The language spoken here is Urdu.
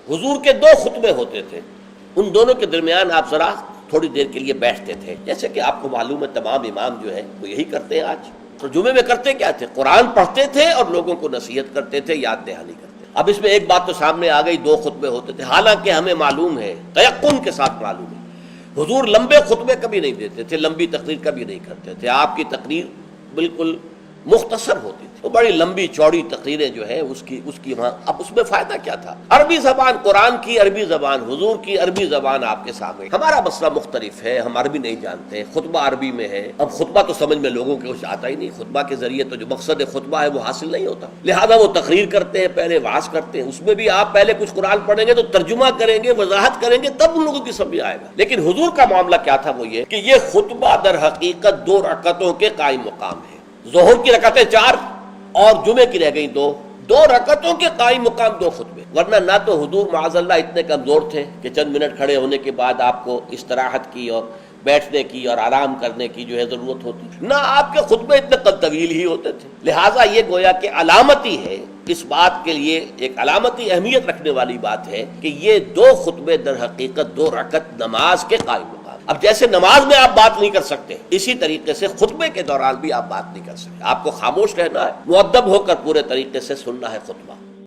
حضور کے دو خطبے ہوتے تھے، ان دونوں کے درمیان آپ ذرا تھوڑی دیر کے لیے بیٹھتے تھے، جیسے کہ آپ کو معلوم ہے تمام امام جو ہے وہ یہی کرتے ہیں آج۔ تو جمعے میں کرتے کیا تھے؟ قرآن پڑھتے تھے اور لوگوں کو نصیحت کرتے تھے، یاد دہانی کرتے۔ اب اس میں ایک بات تو سامنے آ گئی، دو خطبے ہوتے تھے، حالانکہ ہمیں معلوم ہے، تیقن کے ساتھ معلوم ہے، حضور لمبے خطبے کبھی نہیں دیتے تھے، لمبی تقریر کبھی نہیں کرتے تھے، آپ کی تقریر بالکل مختصر ہوتی تھی۔ وہ بڑی لمبی چوڑی تقریریں جو ہے اس کی وہاں، اب اس میں فائدہ کیا تھا؟ عربی زبان، قرآن کی عربی زبان، حضور کی عربی زبان آپ کے سامنے۔ ہمارا مسئلہ مختلف ہے، ہم عربی نہیں جانتے، خطبہ عربی میں ہے، اب خطبہ تو سمجھ میں لوگوں کے کچھ آتا ہی نہیں، خطبہ کے ذریعے تو جو مقصد خطبہ ہے وہ حاصل نہیں ہوتا، لہذا وہ تقریر کرتے ہیں، پہلے وعظ کرتے ہیں، اس میں بھی آپ پہلے کچھ قرآن پڑھیں گے تو ترجمہ کریں گے، وضاحت کریں گے، تب ان لوگوں کی سمجھ آئے گا۔ لیکن حضور کا معاملہ کیا تھا؟ وہ یہ کہ یہ خطبہ در حقیقت 2 رکعتوں کے قائم مقام ہے۔ ظہر کی رکعتیں 4 اور جمعے کی رہ گئی 2 رکعتوں کے قائم مقام 2 خطبے، ورنہ نہ تو حضور معاذ اللہ اتنے کمزور تھے کہ چند منٹ کھڑے ہونے کے بعد آپ کو استراحت کی اور بیٹھنے کی اور آرام کرنے کی جو ہے ضرورت ہوتی، نہ آپ کے خطبے اتنے طویل ہی ہوتے تھے، لہٰذا یہ گویا کہ علامتی ہے، اس بات کے لیے ایک علامتی اہمیت رکھنے والی بات ہے کہ یہ 2 خطبے در حقیقت 2 رکعت نماز کے قائم مقام۔ اب جیسے نماز میں آپ بات نہیں کر سکتے، اسی طریقے سے خطبے کے دوران بھی آپ بات نہیں کر سکتے، آپ کو خاموش رہنا ہے، مؤدب ہو کر پورے طریقے سے سننا ہے خطبہ۔